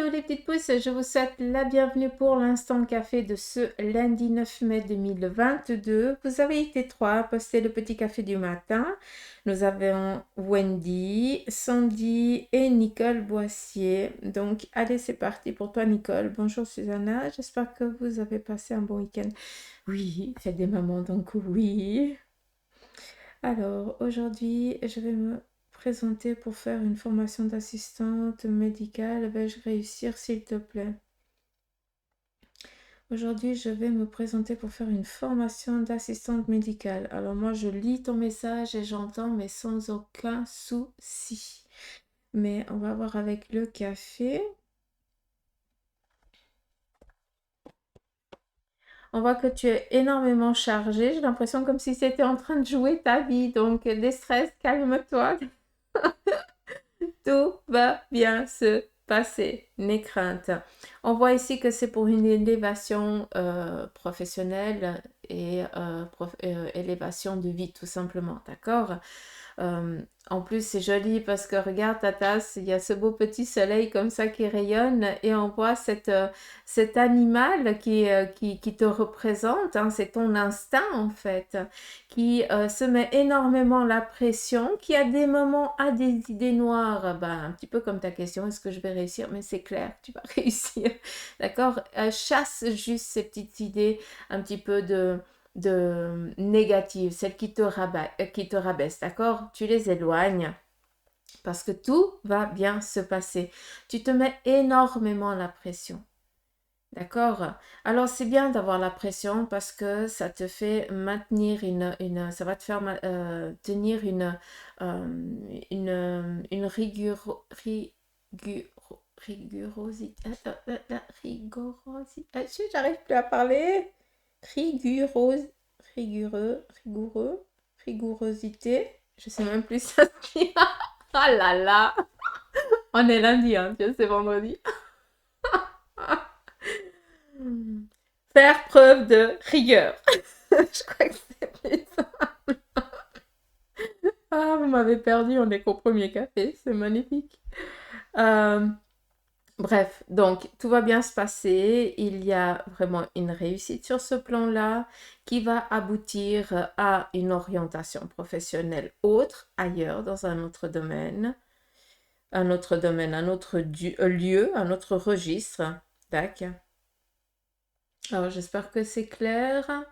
hello les petites pousses, je vous souhaite la bienvenue pour l'instant café de ce lundi 9 mai 2022. Vous avez été trois à poster le petit café du matin. Nous avons Wendy, Sandy et Nicole Boissier. Donc allez, c'est parti pour toi Nicole. Bonjour Susanna, j'espère que vous avez passé un bon week-end. Oui, faites des mamans donc oui. Alors, aujourd'hui, je vais me présenter pour faire une formation d'assistante médicale. Vais-je réussir, s'il te plaît? Aujourd'hui, je vais me présenter pour faire une formation d'assistante médicale. Alors, moi, je lis ton message et j'entends, mais sans aucun souci. Mais on va voir avec le café. On voit que tu es énormément chargé. J'ai l'impression comme si c'était en train de jouer ta vie. Donc, déstresse, calme-toi. Tout va bien se passer, n'aie crainte. On voit ici que c'est pour une élévation professionnelle et élévation de vie, tout simplement, d'accord? En plus, c'est joli parce que regarde ta tasse, il y a ce beau petit soleil comme ça qui rayonne et on voit cet animal qui te représente, hein, c'est ton instinct en fait, qui se met énormément la pression, qui a des moments a des idées noires, ben, un petit peu comme ta question, est-ce que je vais réussir? Mais c'est clair, tu vas réussir, d'accord? Chasse juste ces petites idées un petit peu de négatives, celles qui te rabaissent, d'accord? Tu les éloignes parce que tout va bien se passer. Tu te mets énormément la pression, d'accord? Alors c'est bien d'avoir la pression parce que ça te fait maintenir ça va te faire tenir une rigorosité, rigorosité, j'arrive plus à parler. Rigoureuse, rigourosité. Je sais même plus ça se dit. Ah là là, on est lundi, hein, tu sais, c'est vendredi. Faire preuve de rigueur. Je crois que c'est plus ça. Ah, vous m'avez perdu, on est qu'au premier café, c'est magnifique. Euh, Bref, donc tout va bien se passer. Il y a vraiment une réussite sur ce plan-là qui va aboutir à une orientation professionnelle autre, ailleurs, dans un autre domaine, lieu, un autre registre. Tac. Alors j'espère que c'est clair.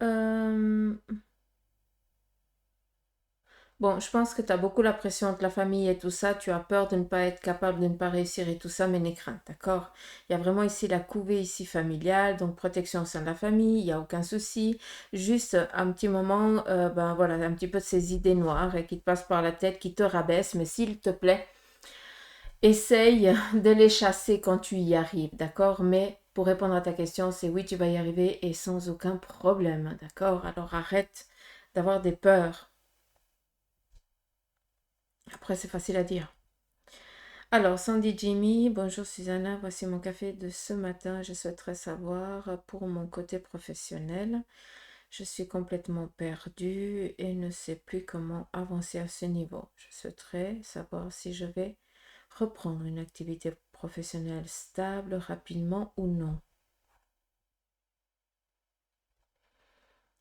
Euh, Bon, je pense que tu as beaucoup la pression de la famille et tout ça, tu as peur de ne pas être capable, de ne pas réussir et tout ça, mais n'aie crainte, d'accord? Il y a vraiment ici la couvée ici familiale, donc protection au sein de la famille, il n'y a aucun souci. Juste un petit moment, ben voilà, un petit peu de ces idées noires qui te passent par la tête, qui te rabaissent, mais s'il te plaît, essaye de les chasser quand tu y arrives, d'accord? Mais pour répondre à ta question, c'est oui, tu vas y arriver et sans aucun problème, d'accord? Alors arrête d'avoir des peurs. Après, c'est facile à dire. Alors, Sandy Jimmy, bonjour Susanna, voici mon café de ce matin. Je souhaiterais savoir pour mon côté professionnel. Je suis complètement perdue et ne sais plus comment avancer à ce niveau. Je souhaiterais savoir si je vais reprendre une activité professionnelle stable rapidement ou non.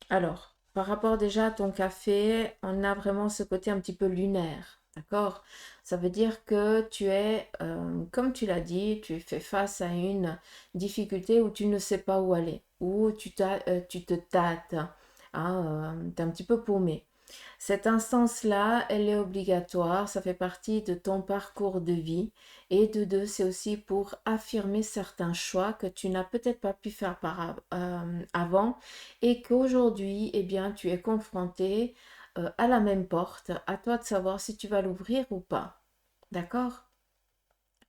Alors, par rapport déjà à ton café, on a vraiment ce côté un petit peu lunaire, d'accord? Ça veut dire que tu es, comme tu l'as dit, tu fais face à une difficulté où tu ne sais pas où aller, où tu te tâtes, hein, tu es un petit peu paumé. Cette instance-là, elle est obligatoire, ça fait partie de ton parcours de vie. Et de deux, c'est aussi pour affirmer certains choix que tu n'as peut-être pas pu faire avant et qu'aujourd'hui, eh bien, tu es confronté à la même porte. À toi de savoir si tu vas l'ouvrir ou pas. D'accord?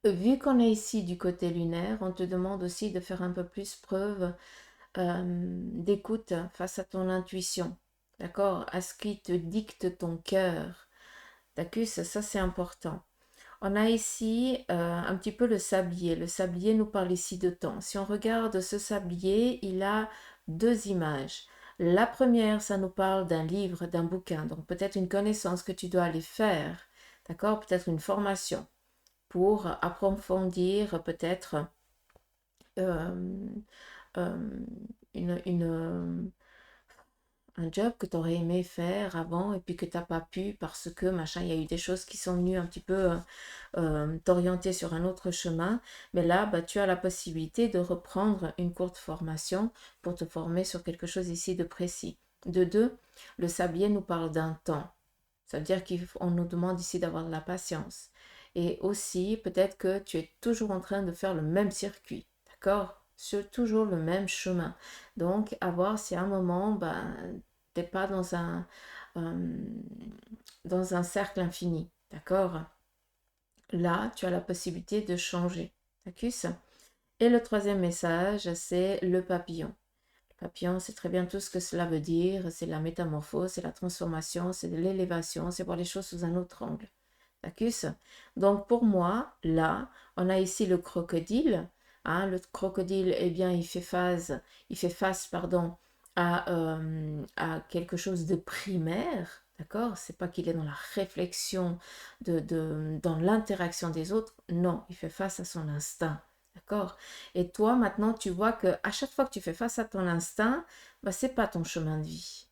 Vu qu'on est ici du côté lunaire, on te demande aussi de faire un peu plus preuve d'écoute face à ton intuition, d'accord? À ce qui te dicte ton cœur. D'accord? Ça c'est important. On a ici un petit peu le sablier. Le sablier nous parle ici de temps. Si on regarde ce sablier, il a deux images. La première, ça nous parle d'un livre, d'un bouquin, donc peut-être une connaissance que tu dois aller faire, d'accord? Peut-être une formation pour approfondir peut-être euh, euh, une, un job que tu aurais aimé faire avant et puis que tu n'as pas pu parce que machin, il y a eu des choses qui sont venues un petit peu t'orienter sur un autre chemin. Mais là, bah, tu as la possibilité de reprendre une courte formation pour te former sur quelque chose ici de précis. De deux, le sablier nous parle d'un temps. Ça veut dire qu'on nous demande ici d'avoir de la patience. Et aussi, peut-être que tu es toujours en train de faire le même circuit, d'accord? Sur toujours le même chemin. Donc, à voir si à un moment, ben, tu n'es pas euh, dans un cercle infini, d'accord? Là, tu as la possibilité de changer, d'accord? Et le troisième message, c'est le papillon. Le papillon, c'est très bien tout ce que cela veut dire. C'est la métamorphose, c'est la transformation, c'est de l'élévation, c'est voir les choses sous un autre angle. D'accord? Donc pour moi, là, on a ici le crocodile. Hein, le crocodile, eh bien, il fait face, pardon, à quelque chose de primaire. D'accord? C'est pas qu'il est dans la réflexion, dans l'interaction des autres. Non, il fait face à son instinct. D'accord? Et toi, maintenant, tu vois que à chaque fois que tu fais face à ton instinct, bah, c'est pas ton chemin de vie.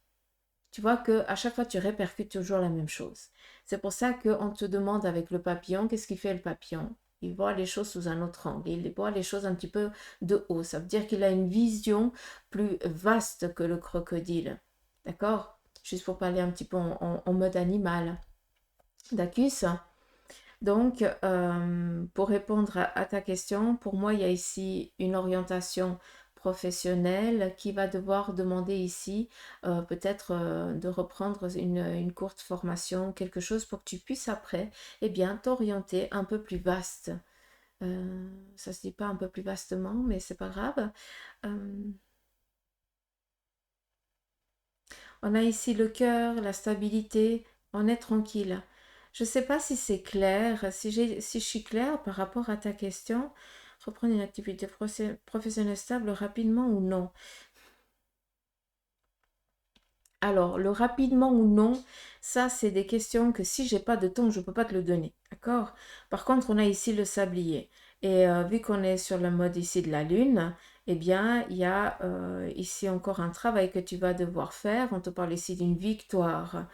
Tu vois que à chaque fois, tu répercutes toujours la même chose. C'est pour ça qu'on te demande avec le papillon, qu'est-ce qu'il fait le papillon? Il voit les choses sous un autre angle. Il voit les choses un petit peu de haut. Ça veut dire qu'il a une vision plus vaste que le crocodile. D'accord? Juste pour parler un petit peu en mode animal. D'accord? Donc, pour répondre à ta question, pour moi, il y a ici une orientation professionnelle qui va devoir demander ici peut-être de reprendre une courte formation, quelque chose pour que tu puisses après, eh bien, t'orienter un peu plus vaste. Ça se dit pas un peu plus vastement, mais c'est pas grave. Euh, On a ici le cœur, la stabilité, on est tranquille. Je ne sais pas si c'est clair, si je suis claire par rapport à ta question. Reprendre une activité professionnelle stable rapidement ou non? Alors, le rapidement ou non, ça, c'est des questions que si j'ai pas de temps, je ne peux pas te le donner. D'accord? Par contre, on a ici le sablier. Et vu qu'on est sur le mode ici de la lune, eh bien, il y a ici encore un travail que tu vas devoir faire. On te parle ici d'une victoire.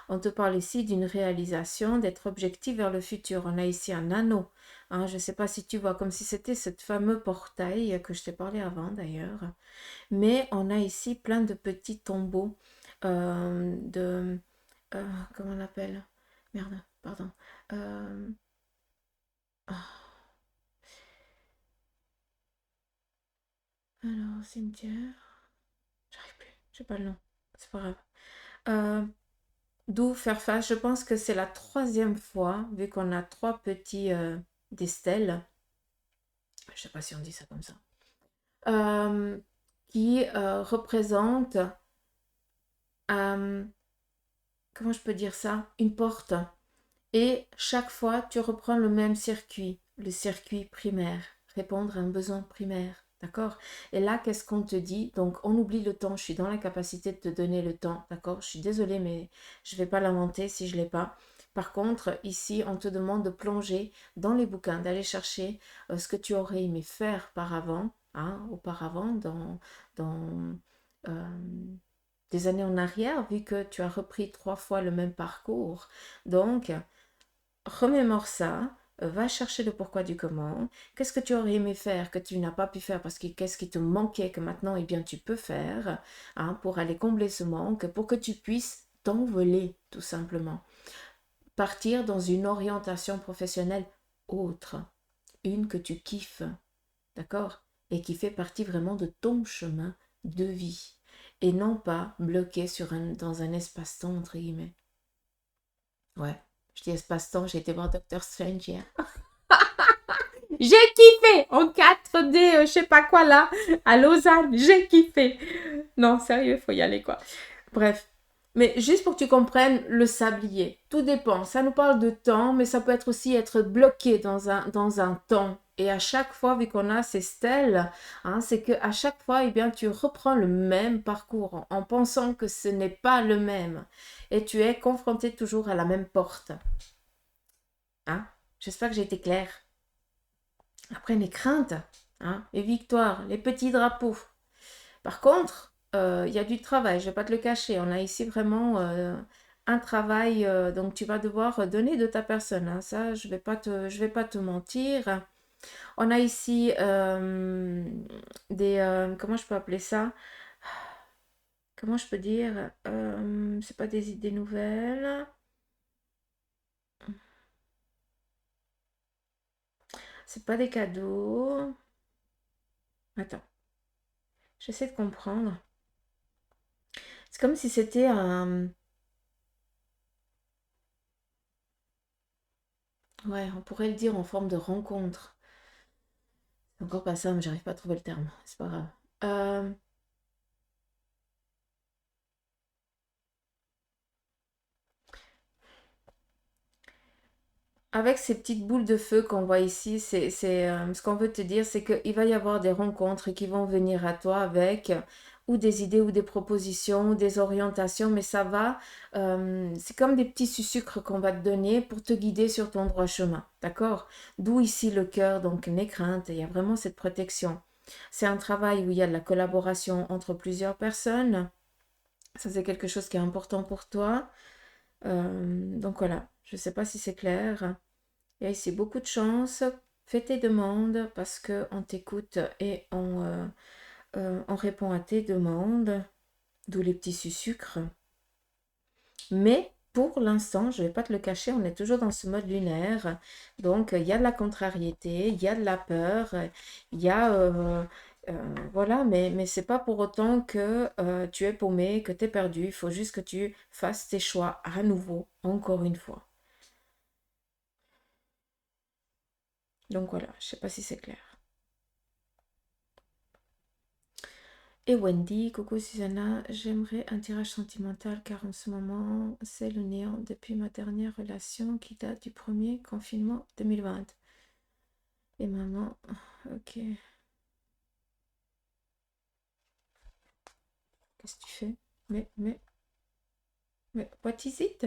On te parle ici d'une réalisation, d'être objectif vers le futur. On a ici un anneau. Hein, je ne sais pas si tu vois, comme si c'était ce fameux portail que je t'ai parlé avant d'ailleurs. Mais on a ici plein de petits tombeaux de... comment on l'appelle? Merde, pardon. Euh, ah, alors, cimetière. J'arrive plus, je sais pas le nom. C'est pas grave. Euh, D'où faire face. Je pense que c'est la troisième fois, vu qu'on a trois petits des stèles. Je sais pas si on dit ça comme ça. euh, qui représentent, euh, comment je peux dire ça? Une porte. Et chaque fois, tu reprends le même circuit, le circuit primaire, répondre à un besoin primaire. D'accord? Et là, qu'est-ce qu'on te dit? Donc, on oublie le temps. Je suis dans la capacité de te donner le temps. D'accord? Je suis désolée, mais je ne vais pas l'inventer si je ne l'ai pas. Par contre, ici, on te demande de plonger dans les bouquins, d'aller chercher ce que tu aurais aimé faire auparavant, dans des années en arrière, vu que tu as repris 3 fois le même parcours. Donc, remémore ça, va chercher le pourquoi du comment. Qu'est-ce que tu aurais aimé faire que tu n'as pas pu faire parce que qu'est-ce qui te manquait que maintenant, eh bien, tu peux faire pour aller combler ce manque, pour que tu puisses t'envoler tout simplement. Partir dans une orientation professionnelle autre, une que tu kiffes, d'accord? Et qui fait partie vraiment de ton chemin de vie. Et non pas bloqué dans un espace-temps, entre guillemets. Ouais, je dis espace-temps, j'ai été voir Doctor Strange hier. J'ai kiffé en 4D, je sais pas quoi là, à Lausanne, j'ai kiffé. Non, sérieux, faut y aller quoi. Bref, mais juste pour que tu comprennes le sablier, tout dépend. Ça nous parle de temps, mais ça peut être aussi être bloqué dans un temps. Et à chaque fois, vu qu'on a ces stèles, c'est que à chaque fois, eh bien, tu reprends le même parcours en pensant que ce n'est pas le même. Et tu es confronté toujours à la même porte. Hein? J'espère que j'ai été claire. Après, les craintes, hein, les victoires, les petits drapeaux. Par contre, il y a du travail, je ne vais pas te le cacher. On a ici vraiment un travail, donc tu vas devoir donner de ta personne, hein. Ça, je vais pas te mentir. On a ici comment je peux appeler ça? Comment je peux dire? C'est pas des idées nouvelles. C'est pas des cadeaux. Attends, j'essaie de comprendre. C'est comme si c'était un... Ouais, on pourrait le dire en forme de rencontre. C'est encore pas ça, mais j'arrive pas à trouver le terme. C'est pas grave. Euh, Avec ces petites boules de feu qu'on voit ici, ce qu'on veut te dire, c'est qu'il va y avoir des rencontres qui vont venir à toi avec ou des idées ou des propositions ou des orientations, mais ça va, c'est comme des petits sucres qu'on va te donner pour te guider sur ton droit chemin, d'accord? D'où ici le cœur, donc les craintes, il y a vraiment cette protection. C'est un travail où il y a de la collaboration entre plusieurs personnes, ça c'est quelque chose qui est important pour toi. Donc voilà, je ne sais pas si c'est clair. Il y a ici beaucoup de chance. Fais tes demandes parce qu'on t'écoute et on répond à tes demandes, d'où les petits sucres. Mais pour l'instant, je ne vais pas te le cacher, on est toujours dans ce mode lunaire. Donc, il y a de la contrariété, il y a de la peur, il y a... voilà, mais c'est pas pour autant que tu es paumé, que tu es perdu. Il faut juste que tu fasses tes choix à nouveau, encore une fois. Donc voilà, je sais pas si c'est clair. Et Wendy, coucou Susanna, j'aimerais un tirage sentimental car en ce moment c'est le néant depuis ma dernière relation qui date du premier confinement 2020. Et maman, ok, qu'est-ce que tu fais? Mais, what is it?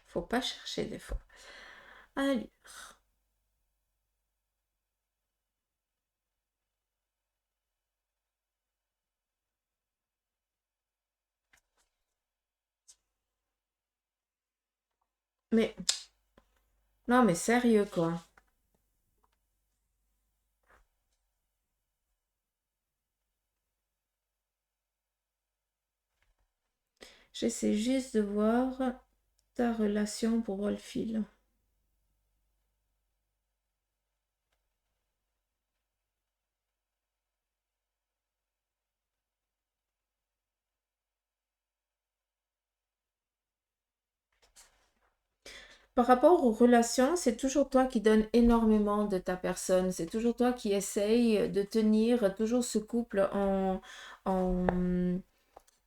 Faut pas chercher des fois. Allez, mais, non mais sérieux quoi. J'essaie juste de voir ta relation pour voir le fil. Par rapport aux relations, c'est toujours toi qui donnes énormément de ta personne. C'est toujours toi qui essaye de tenir toujours ce couple en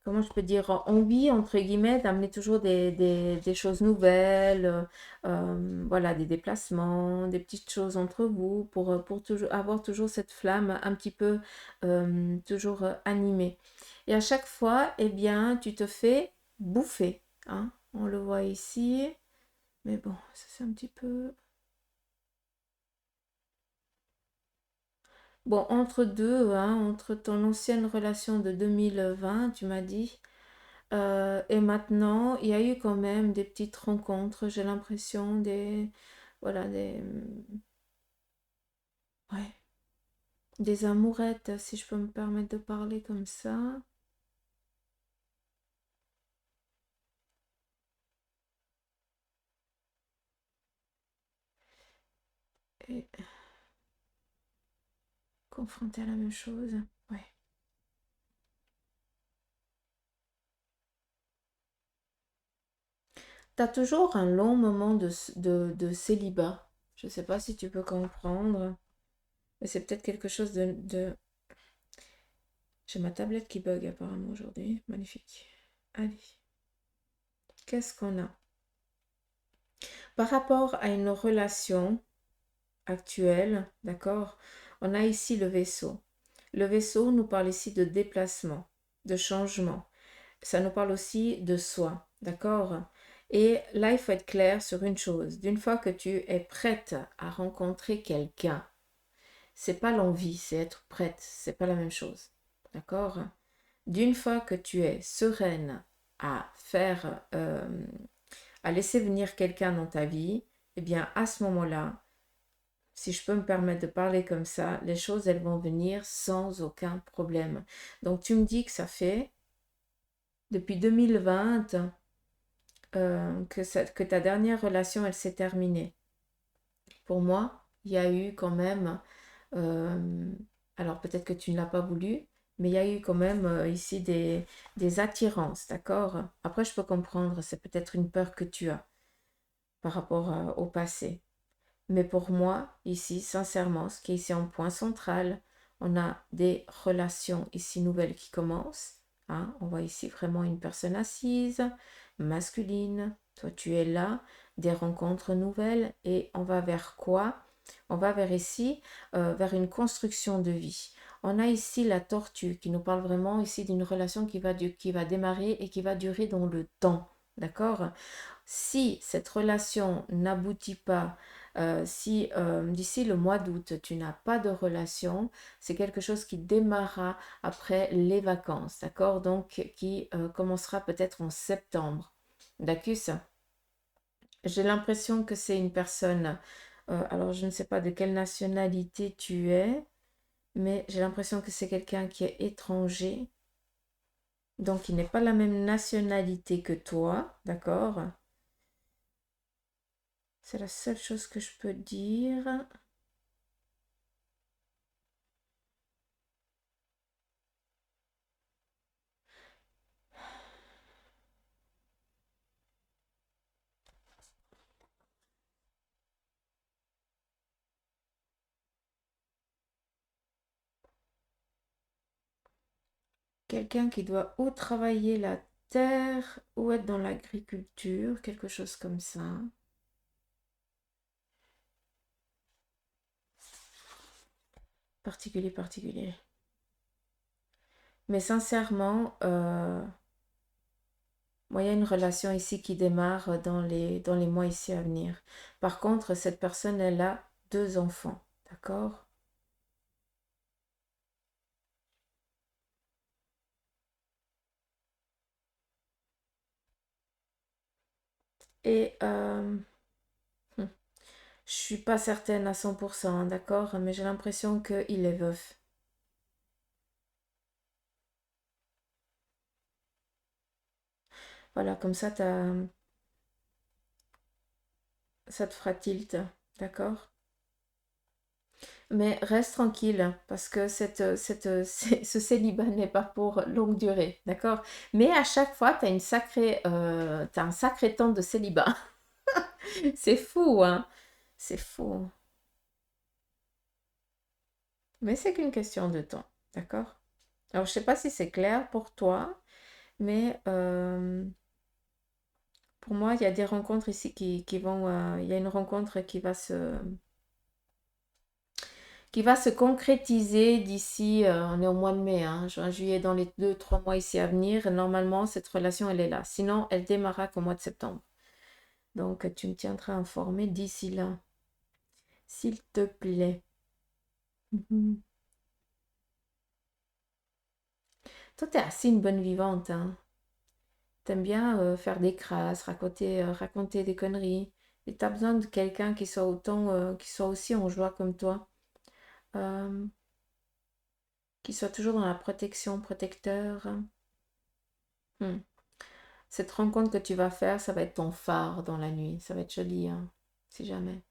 comment je peux dire, en vie, entre guillemets, d'amener toujours des choses nouvelles, voilà, des déplacements, des petites choses entre vous pour toujours, avoir toujours cette flamme un petit peu toujours animée. Et à chaque fois, eh bien, tu te fais bouffer, hein. On le voit ici. Mais bon, ça c'est un petit peu... Bon, entre deux, hein, entre ton ancienne relation de 2020, tu m'as dit, et maintenant, il y a eu quand même des petites rencontres, j'ai l'impression, des... Voilà, Ouais, des amourettes, si je peux me permettre de parler comme ça. Et confronté à la même chose. Ouais. T'as toujours un long moment de célibat. Je sais pas si tu peux comprendre, mais c'est peut-être quelque chose de... J'ai ma tablette qui bug apparemment aujourd'hui. Magnifique. Allez, qu'est-ce qu'on a? Par rapport à une relation actuelle, d'accord? On a ici le vaisseau. Le vaisseau nous parle ici de déplacement, de changement. Ça nous parle aussi de soi. D'accord? Et là, il faut être clair sur une chose. D'une fois que tu es prête à rencontrer quelqu'un, c'est pas l'envie, c'est être prête. C'est pas la même chose. D'accord? D'une fois que tu es sereine à faire, à laisser venir quelqu'un dans ta vie, eh bien, à ce moment-là, si je peux me permettre de parler comme ça, les choses, elles vont venir sans aucun problème. Donc, tu me dis que ça fait depuis 2020 que ta dernière relation, elle s'est terminée. Pour moi, il y a eu quand même, euh, alors peut-être que tu ne l'as pas voulu, mais il y a eu quand même ici des attirances, d'accord? Après, je peux comprendre, c'est peut-être une peur que tu as par rapport au passé. Mais pour moi, ici, sincèrement, ce qui est ici en point central, on a des relations ici nouvelles qui commencent. Hein. On voit ici vraiment une personne assise, masculine. Toi, tu es là, des rencontres nouvelles. Et on va vers quoi? On va vers ici, vers une construction de vie. On a ici la tortue qui nous parle vraiment ici d'une relation qui va démarrer et qui va durer dans le temps. D'accord? Si cette relation n'aboutit pas, si d'ici le mois d'août, tu n'as pas de relation, c'est quelque chose qui démarrera après les vacances, d'accord? Donc, qui commencera peut-être en septembre. D'accord? J'ai l'impression que c'est une personne, alors je ne sais pas de quelle nationalité tu es, mais j'ai l'impression que c'est quelqu'un qui est étranger, donc qui n'est pas la même nationalité que toi, d'accord? C'est la seule chose que je peux dire. Quelqu'un qui doit ou travailler la terre ou être dans l'agriculture, quelque chose comme ça. Particulier, particulier. Mais sincèrement, moi, il y a une relation ici qui démarre dans les mois ici à venir. Par contre, cette personne, elle a deux enfants. D'accord? Et je suis pas certaine à 100%, hein, d'accord? Mais j'ai l'impression qu'il est veuf. Voilà, comme ça, ça te fera tilt. D'accord? Mais reste tranquille, parce que ce célibat n'est pas pour longue durée, d'accord? Mais à chaque fois, t'as un sacré temps de célibat. C'est fou, hein? C'est fou. Mais c'est qu'une question de temps, d'accord? Alors, je sais pas si c'est clair pour toi, mais pour moi, il y a des rencontres ici qui vont... il y a une rencontre qui va se concrétiser d'ici, on est au mois de mai, hein, juin, juillet, dans les 2, 3 mois ici à venir. Normalement, cette relation, elle est là. Sinon, elle démarrera qu'au mois de septembre. Donc, tu me tiendras informé d'ici là, s'il te plaît. Mhm. Toi, t'es assez une bonne vivante, hein. T'aimes bien faire des crasses, raconter des conneries. Et t'as besoin de quelqu'un qui soit qui soit aussi en joie comme toi. Euh, qui soit toujours dans la protection, protecteur. Hmm. Cette rencontre que tu vas faire, ça va être ton phare dans la nuit. Ça va être joli, hein, si jamais.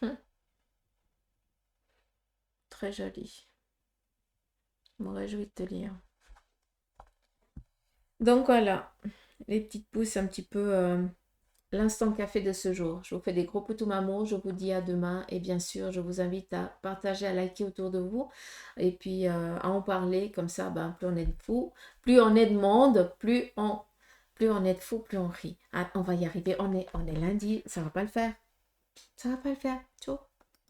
Hum, très joli. Je me réjouis de te lire. Donc voilà, les petites pousses un petit peu l'instant café de ce jour. Je vous fais des gros poutous mamours. Je vous dis à demain. Et bien sûr, je vous invite à partager, à liker autour de vous. Et puis à en parler. Comme ça, ben, plus on est de fous, plus on est de monde, plus on est de fous, plus on rit. Ah, on va y arriver. On est lundi. Ça va pas le faire. Ça va pas le faire. Ciao.